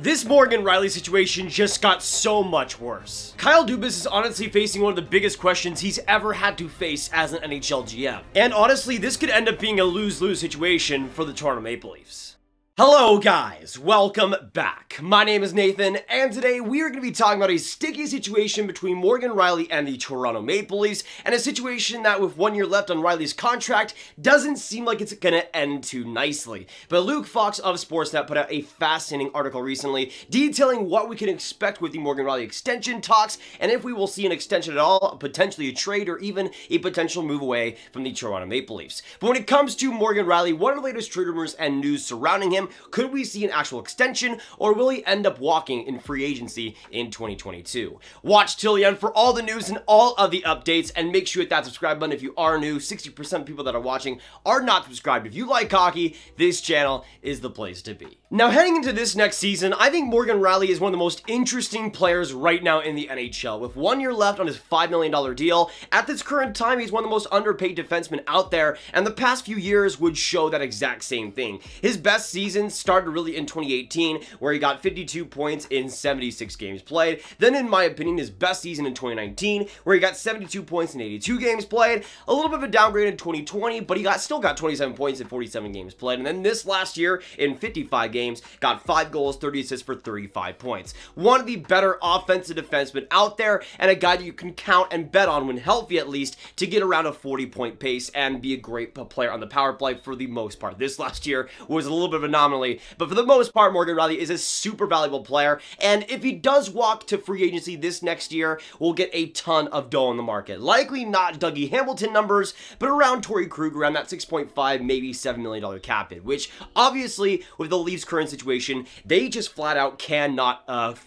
This Morgan Rielly situation just got so much worse. Kyle Dubas is honestly facing one of the biggest questions he's ever had to face as an NHL GM. And honestly, this could end up being a lose-lose situation for the Toronto Maple Leafs. Hello guys, welcome back. My name is Nathan, and today we are going to be talking about a sticky situation between Morgan Rielly and the Toronto Maple Leafs, and a situation that with 1 year left on Rielly's contract doesn't seem like it's going to end too nicely. But Luke Fox of Sportsnet put out a fascinating article recently detailing what we can expect with the Morgan Rielly extension talks, and if we will see an extension at all, potentially a trade, or even a potential move away from the Toronto Maple Leafs. But when it comes to Morgan Rielly, what are the latest trade rumors and news surrounding him? Could we see an actual extension, or will he end up walking in free agency in 2022? Watch till the end for all the news and all of the updates, and make sure you hit that subscribe button if you are new. 60% of people that are watching are not subscribed. If you like hockey, this channel is the place to be. Now, heading into this next season, I think Morgan Rielly is one of the most interesting players right now in the NHL. With 1 year left on his $5 million deal, at this current time, he's one of the most underpaid defensemen out there, and the past few years would show that exact same thing. His best season started really in 2018, where he got 52 points in 76 games played. Then, in my opinion, his best season in 2019, where he got 72 points in 82 games played. A little bit of a downgrade in 2020, but he still got 27 points in 47 games played. And then this last year, in 55 games, got 5 goals, 30 assists for 35 points. One of the better offensive defensemen out there, and a guy that you can count and bet on, when healthy at least, to get around a 40-point pace and be a great player on the power play for the most part. This last year was a little bit of an anomaly, but for the most part, Morgan Rielly is a super valuable player, and if he does walk to free agency this next year, we'll get a ton of dough on the market. Likely not Dougie Hamilton numbers, but around Torrey Krug, around that $6.5, maybe $7 million cap hit, which obviously, with the Leafs' current situation, they just flat out cannot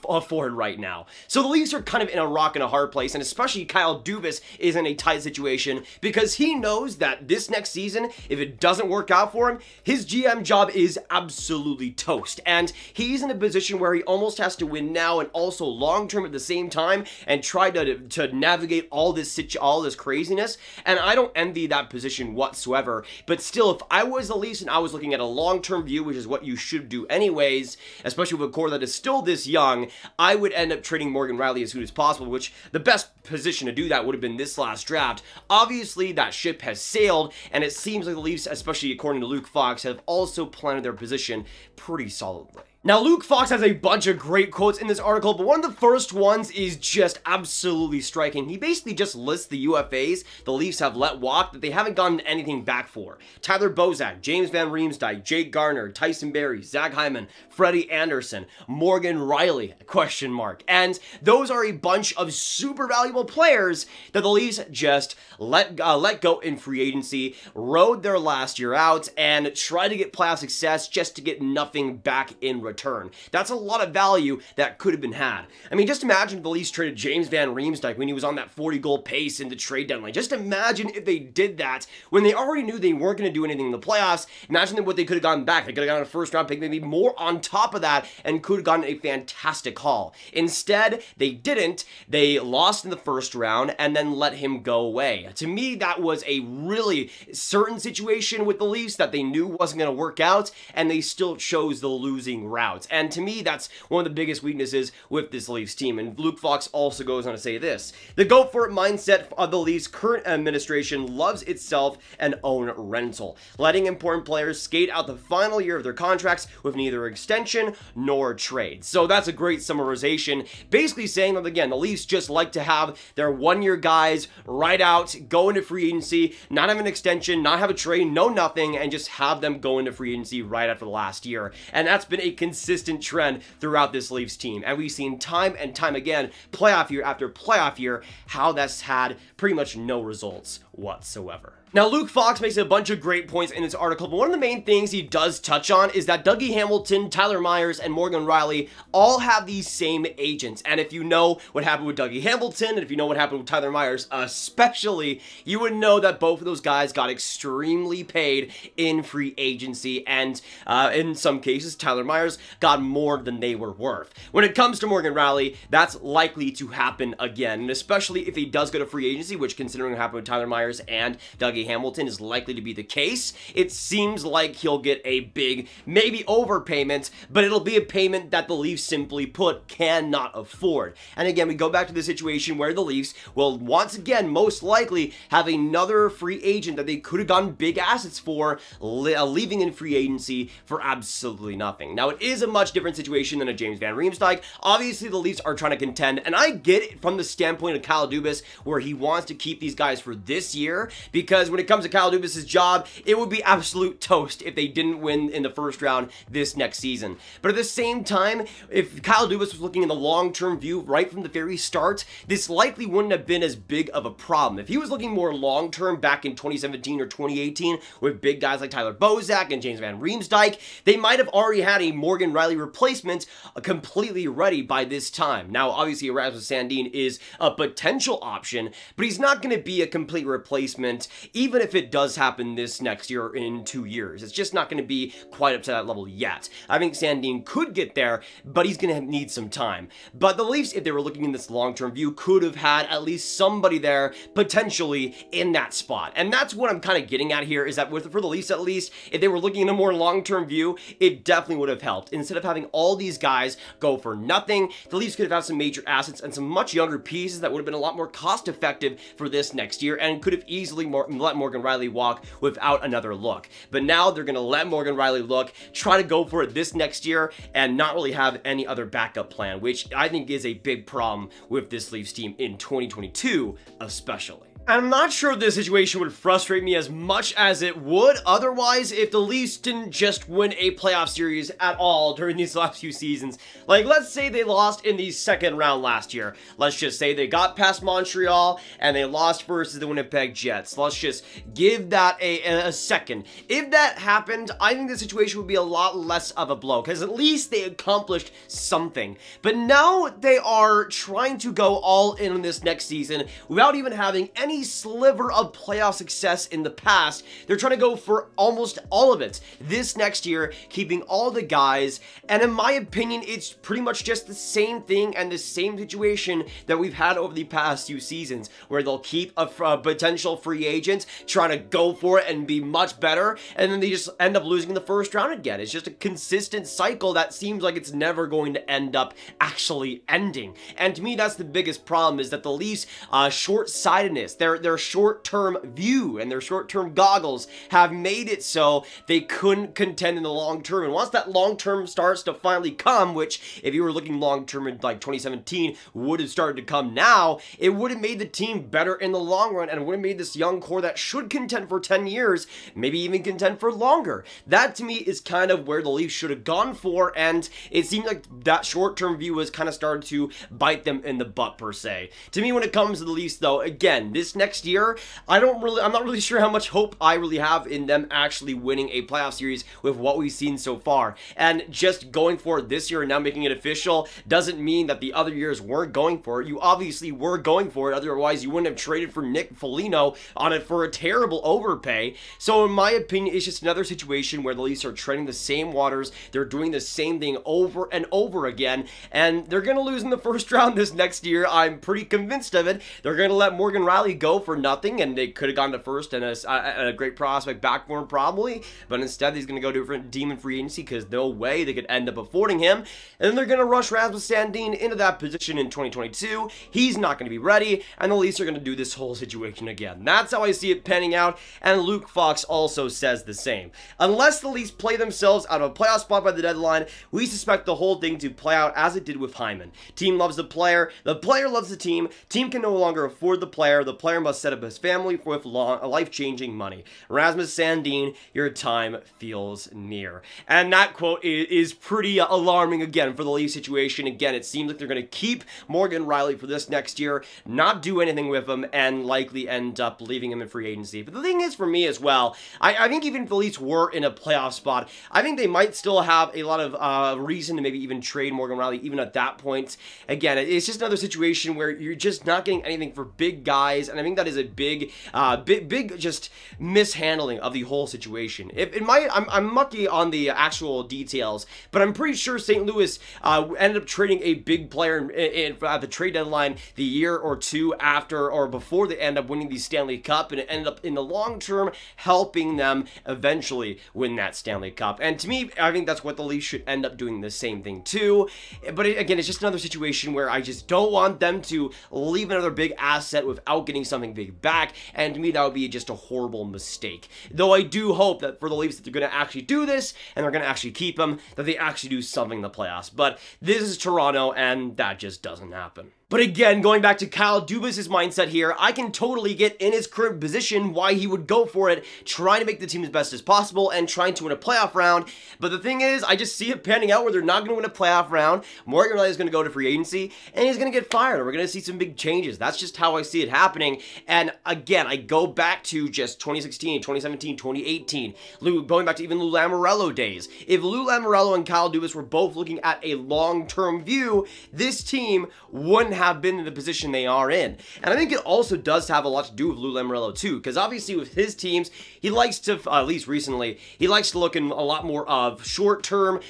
afford right now. So the Leafs are kind of in a rock and a hard place, and especially Kyle Dubas is in a tight situation, because he knows that this next season, if it doesn't work out for him, his GM job is absolutely toast, and he's in a position where he almost has to win now and also long-term at the same time, and try to navigate all this craziness. And I don't envy that position whatsoever, but still, if I was the Leafs and I was looking at a long-term view, which is what you should do anyways, especially with a core that is still this young, I would end up trading Morgan Rielly as soon as possible, which the best position to do that would have been this last draft. Obviously, that ship has sailed, and it seems like the Leafs, especially according to Luke Fox, have also planted their position pretty solidly. Now, Luke Fox has a bunch of great quotes in this article, but one of the first ones is just absolutely striking. He basically just lists the UFAs the Leafs have let walk that they haven't gotten anything back for. Tyler Bozak, James Van Riemsdyk, Jake Gardiner, Tyson Barrie, Zach Hyman, Freddie Anderson, Morgan Rielly, ? And those are a bunch of super valuable players that the Leafs just let go in free agency, rode their last year out, and tried to get playoff success just to get nothing back in return. That's a lot of value that could have been had. I mean, just imagine if the Leafs traded James Van Riemsdyk when he was on that 40-goal pace in the trade deadline. Just imagine if they did that when they already knew they weren't going to do anything in the playoffs. Imagine what they could have gotten back. They could have gotten a first-round pick, maybe more on top of that, and could have gotten a fantastic haul. Instead, they didn't. They lost in the first round and then let him go away. To me, that was a really certain situation with the Leafs that they knew wasn't going to work out, and they still chose the losing route. And to me, that's one of the biggest weaknesses with this Leafs team. And Luke Fox also goes on to say this: the go for it mindset of the Leafs' current administration loves itself an own rental, letting important players skate out the final year of their contracts with neither extension nor trade. So that's a great summarization, basically saying that, again, the Leafs just like to have their 1 year guys right out, go into free agency, not have an extension, not have a trade, no nothing, and just have them go into free agency right after the last year. And that's been a consistent trend throughout this Leafs team, and we've seen time and time again, playoff year after playoff year, how that's had pretty much no results whatsoever. Now, Luke Fox makes a bunch of great points in this article, but one of the main things he does touch on is that Dougie Hamilton, Tyler Myers, and Morgan Rielly all have these same agents. And if you know what happened with Dougie Hamilton, and if you know what happened with Tyler Myers especially, you would know that both of those guys got extremely paid in free agency, and in some cases, Tyler Myers got more than they were worth. When it comes to Morgan Rielly, that's likely to happen again, and especially if he does go to free agency, which, considering what happened with Tyler Myers and Dougie Hamilton is likely to be the case. It seems like he'll get a big, maybe overpayment, but it'll be a payment that the Leafs simply put cannot afford. And again, we go back to the situation where the Leafs will once again most likely have another free agent that they could have gotten big assets for, leaving in free agency for absolutely nothing. Now, it is a much different situation than a James Van Riemsdyk. Obviously, the Leafs are trying to contend, and I get it from the standpoint of Kyle Dubas, where he wants to keep these guys for this year, because when it comes to Kyle Dubas' job, it would be absolute toast if they didn't win in the first round this next season. But at the same time, if Kyle Dubas was looking in the long-term view right from the very start, this likely wouldn't have been as big of a problem. If he was looking more long-term back in 2017 or 2018 with big guys like Tyler Bozak and James Van Riemsdyk, they might have already had a Morgan Rielly replacement completely ready by this time. Now, obviously, Rasmus Sandin is a potential option, but he's not going to be a complete replacement, even if it does happen this next year or in 2 years. It's just not going to be quite up to that level yet. I think Sandin could get there, but he's going to need some time. But the Leafs, if they were looking in this long-term view, could have had at least somebody there potentially in that spot. And that's what I'm kind of getting at here, is that for the Leafs at least, if they were looking in a more long-term view, it definitely would have helped. Instead of having all these guys go for nothing, the Leafs could have had some major assets and some much younger pieces that would have been a lot more cost-effective for this next year, and could have easily let Morgan Rielly walk without another look. But now they're going to let Morgan Rielly look, try to go for it this next year, and not really have any other backup plan, which I think is a big problem with this Leafs team in 2022 especially. I'm not sure this situation would frustrate me as much as it would otherwise if the Leafs didn't just win a playoff series at all during these last few seasons. Like, let's say they lost in the second round last year. Let's just say they got past Montreal and they lost versus the Winnipeg Jets. Let's just give that a second. If that happened, I think the situation would be a lot less of a blow, because at least they accomplished something. But now they are trying to go all in on this next season without even having any sliver of playoff success in the past. They're trying to go for almost all of it this next year, keeping all the guys, and in my opinion, it's pretty much just the same thing and the same situation that we've had over the past few seasons, where they'll keep a potential free agent, trying to go for it and be much better, and then they just end up losing in the first round again. It's just a consistent cycle that seems like it's never going to end up actually ending. And to me, that's the biggest problem, is that the Leafs' short-sightedness, their short-term view and their short-term goggles have made it so they couldn't contend in the long term. And once that long term starts to finally come, which if you were looking long term in like 2017 would have started to come now, it would have made the team better in the long run, and would have made this young core that should contend for 10 years, maybe even contend for longer. That to me is kind of where the Leafs should have gone for, and it seemed like that short-term view was kind of started to bite them in the butt per se. To me, when it comes to the Leafs though, again, this next year, I'm not really sure how much hope I really have in them actually winning a playoff series with what we've seen so far. And just going for it this year and now making it official doesn't mean that the other years weren't going for it. You obviously were going for it, otherwise you wouldn't have traded for Nick Foligno on it for a terrible overpay. So in my opinion, it's just another situation where the Leafs are treading the same waters. They're doing the same thing over and over again, and they're going to lose in the first round this next year. I'm pretty convinced of it. They're going to let Morgan Rielly go for nothing, and they could have gone to first and a great prospect back for him probably, but instead he's going to go to a different team in free agency because no way they could end up affording him. And then they're going to rush Rasmus Sandin into that position in 2022. He's not going to be ready, and the Leafs are going to do this whole situation again. That's how I see it panning out, and Luke Fox also says the same. Unless the Leafs play themselves out of a playoff spot by the deadline, we suspect the whole thing to play out as it did with Hyman. Team loves the player loves the team can no longer afford the player must set up his family with life-changing money. Rasmus Sandin, your time feels near. And that quote is pretty alarming again for the Leafs situation. Again, it seems like they're going to keep Morgan Rielly for this next year, not do anything with him, and likely end up leaving him in free agency. But the thing is, for me as well, I think even if the Leafs were in a playoff spot, I think they might still have a lot of reason to maybe even trade Morgan Rielly even at that point. Again, it's just another situation where you're just not getting anything for big guys, and and I think that is a big just mishandling of the whole situation. I'm mucky on the actual details, but I'm pretty sure St. Louis ended up trading a big player at the trade deadline the year or two after or before they end up winning the Stanley Cup, and it ended up in the long term helping them eventually win that Stanley Cup. And to me, I think that's what the Leafs should end up doing, the same thing too. But again, it's just another situation where I just don't want them to leave another big asset without getting something big back, and to me that would be just a horrible mistake. Though I do hope that for the Leafs that they're going to actually do this and they're going to actually keep him, that they actually do something in the playoffs. But this is Toronto, and that just doesn't happen. But again, going back to Kyle Dubas' mindset here, I can totally get in his current position why he would go for it, trying to make the team as best as possible and trying to win a playoff round. But the thing is, I just see it panning out where they're not going to win a playoff round. Morgan Rielly is going to go to free agency, and he's going to get fired. We're going to see some big changes. That's just how I see it happening. And again, I go back to just 2016, 2017, 2018, going back to even Lou Lamoriello days. If Lou Lamoriello and Kyle Dubas were both looking at a long-term view, this team wouldn't have been in the position they are in. And I think it also does have a lot to do with Lou Lamoriello too, because obviously with his teams, he likes to, at least recently, he likes to look in a lot more of short-term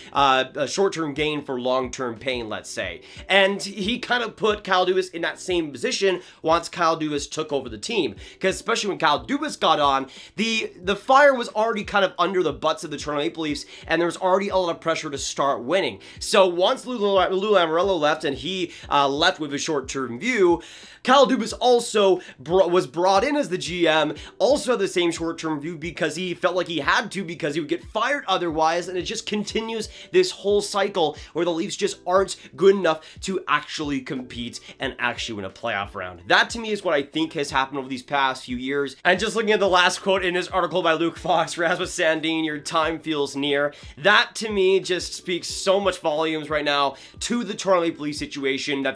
gain for long-term pain, let's say. And he kind of put Kyle Dubas in that same position once Kyle Dubas took over the team, because especially when Kyle Dubas got on, the fire was already kind of under the butts of the Toronto Maple Leafs, and there was already a lot of pressure to start winning. So once Lou Lamoriello left, and he left with a short-term view, Kyle Dubas also was brought in as the GM, also had the same short-term view because he felt like he had to, because he would get fired otherwise, and it just continues this whole cycle where the Leafs just aren't good enough to actually compete and actually win a playoff round. That to me is what I think has happened over these past few years. And just looking at the last quote in his article by Luke Fox, Rasmus Sandin, your time feels near. That to me just speaks so much volumes right now to the Toronto Maple Leafs situation, that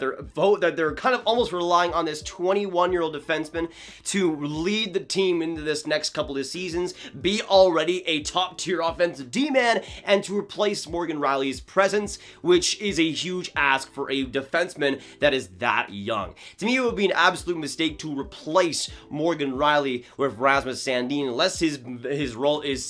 they're kind of almost relying on this 21-year-old defenseman to lead the team into this next couple of seasons, be already a top-tier offensive D-man, and to replace Morgan Rielly's presence, which is a huge ask for a defenseman that is that young. To me, it would be an absolute mistake to replace Morgan Rielly with Rasmus Sandin unless his role is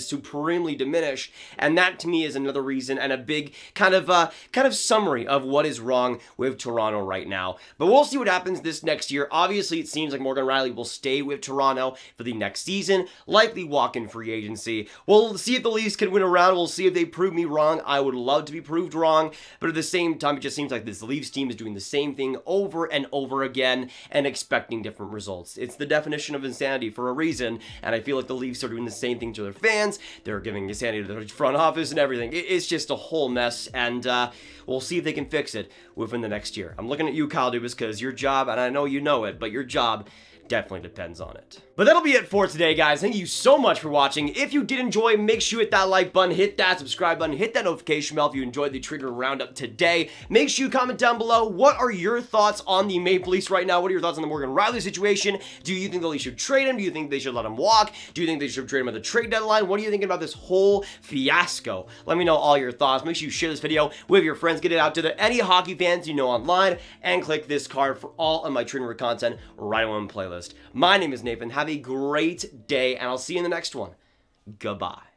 supremely diminished, and that to me is another reason and a big kind of summary of what is wrong with Toronto right now. But we'll see what happens this next year. Obviously, it seems like Morgan Rielly will stay with Toronto for the next season, likely walk in free agency. We'll see if the Leafs can win a round. We'll see if they prove me wrong. I would love to be proved wrong, but at the same time, it just seems like this Leafs team is doing the same thing over and over again and expecting different results. It's the definition of insanity for a reason, and I feel like the Leafs are doing the same thing to their fans. They're giving insanity to the front office and everything. It's just a whole mess, and we'll see if they can fix it within the next year. I'm looking at you, Kyle Dubas, because your job, and I know you know it, but your job definitely depends on it. But that'll be it for today, guys. Thank you so much for watching. If you did enjoy, make sure you hit that like button, hit that subscribe button, hit that notification bell if you enjoyed the Trigger Roundup today. Make sure you comment down below. What are your thoughts on the Maple Leafs right now? What are your thoughts on the Morgan Rielly situation? Do you think the Leafs should trade him? Do you think they should let him walk? Do you think they should trade him at the trade deadline? What are you thinking about this whole fiasco? Let me know all your thoughts. Make sure you share this video with your friends. Get it out to any hockey fans you know online, and click this card for all of my Trigger content right on my playlist. My name is Nathan. Have a great day, and I'll see you in the next one. Goodbye.